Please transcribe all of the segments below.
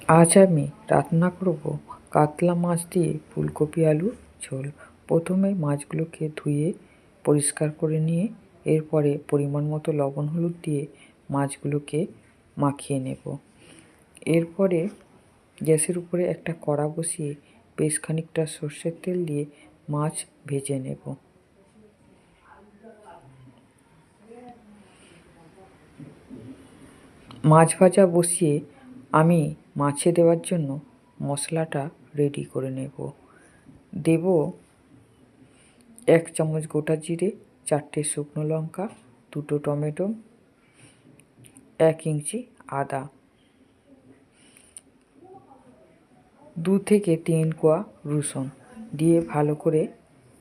আজ আমি রান্না করব কাতলা মাছ দিয়ে ফুলকপি আলু ঝোল। প্রথমে মাছগুলোকে ধুয়ে পরিষ্কার করে নিয়ে এরপরে পরিমাণ মতো লবণ হলুদ দিয়ে মাছগুলোকে মাখিয়ে নেব। এরপরে গ্যাসের উপরে একটা কড়া বসিয়ে বেশ খানিকটা সর্ষের তেল দিয়ে মাছ ভেজে নেব। মাছ ভাজা বসিয়ে আমি মাছে দেওয়ার জন্য মশলাটা রেডি করে নেব। দেব 1 চামচ গোটা জিরে, 4টে শুকনো লঙ্কা, 2টো টমেটো, 1 ইঞ্চি আদা, 2 থেকে 3 কোয়া রসুন দিয়ে ভালো করে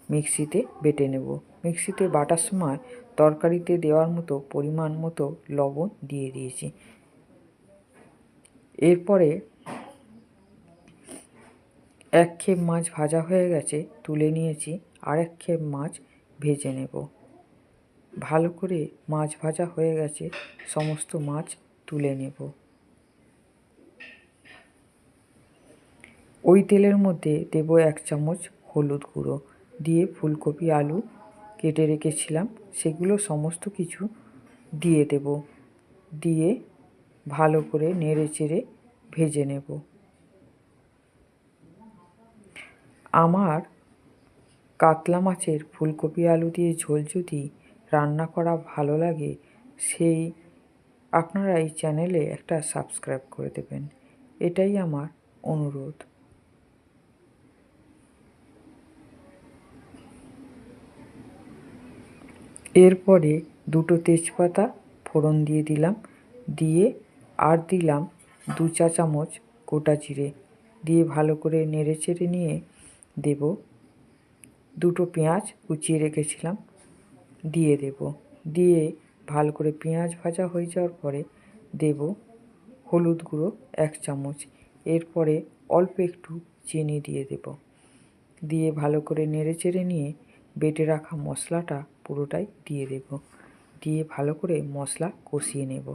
মিক্সিতে বেটে নেব। মিক্সিতে বাটার সময় তরকারিতে দেওয়ার মতো পরিমাণ মতো লবণ দিয়ে দিয়েছি। এরপরে 1 খেপ মাছ ভাজা হয়ে গেছে, তুলে নিয়েছি। আর 1 খেপ মাছ ভেজে নেব। ভালো করে মাছ ভাজা হয়ে গেছে, সমস্ত মাছ তুলে নেব। ওই তেলের মধ্যে দেব 1 চামচ হলুদ গুঁড়ো, দিয়ে ফুলকপি আলু কেটে রেখেছিলাম সেগুলো সমস্ত কিছু দিয়ে দেব। দিয়ে ভালো করে নেড়ে চেড়ে ভেজে নেব। আমার কাতলা মাছের ফুলকপি আলু দিয়ে ঝোল যদি রান্না করা ভালো লাগে, আপনারা এই চ্যানেলে একটা সাবস্ক্রাইব করে দেবেন, এটাই আমার অনুরোধ। এরপরে 2টো তেজপাতা ফোড়ন দিয়ে দিলাম, দিয়ে আর দিলাম 2 চা চামচ গোটা জিরে, দিয়ে ভালো করে নেড়ে চেড়ে নিয়ে দেব 2টো পেঁয়াজ কুচিয়ে রেখেছিলাম, দিয়ে দেব। দিয়ে ভালো করে পেঁয়াজ ভাজা হয়ে যাওয়ার পরে দেব হলুদ গুঁড়ো 1 চামচ। এরপরে অল্প একটু চিনি দিয়ে দেব। দিয়ে ভালো করে নেড়ে চেড়ে নিয়ে বেটে রাখা মশলাটা পুরোটাই দিয়ে দেব। দিয়ে ভালো করে মশলা কষিয়ে নেব।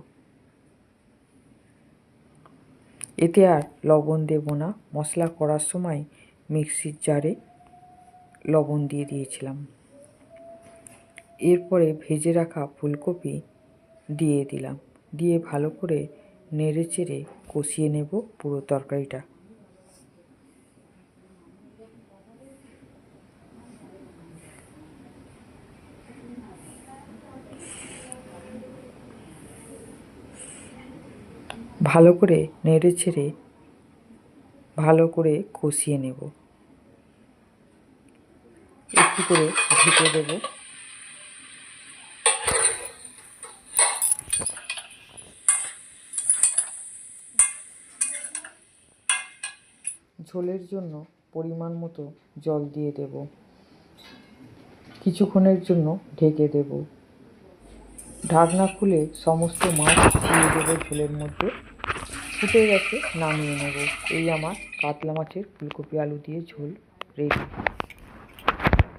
এতে আর লবণ দেব না, মশলা করার সময় মিক্সির জারে লবণ দিয়ে দিয়েছিলাম। এরপরে ভেজে রাখা ফুলকপি দিয়ে দিলাম, দিয়ে ভালো করে নেড়ে চেড়ে কষিয়ে নেব পুরো তরকারিটা। ভালো করে নেড়ে ছেড়ে ভালো করে কষিয়ে নেব। একটু করে ঢেকে দেব। ঝোলের জন্য পরিমাণ মতো জল দিয়ে দেব। কিছুক্ষণের জন্য ঢেকে দেব। ঢাকনা খুলে সমস্ত মাছ দিয়ে দেবো ঝোলের মধ্যে। ফুটে গেছে, নামিয়ে নেব। এই আমার কাতলা মাছের ফুলকপি আলু দিয়ে ঝোল রেডি।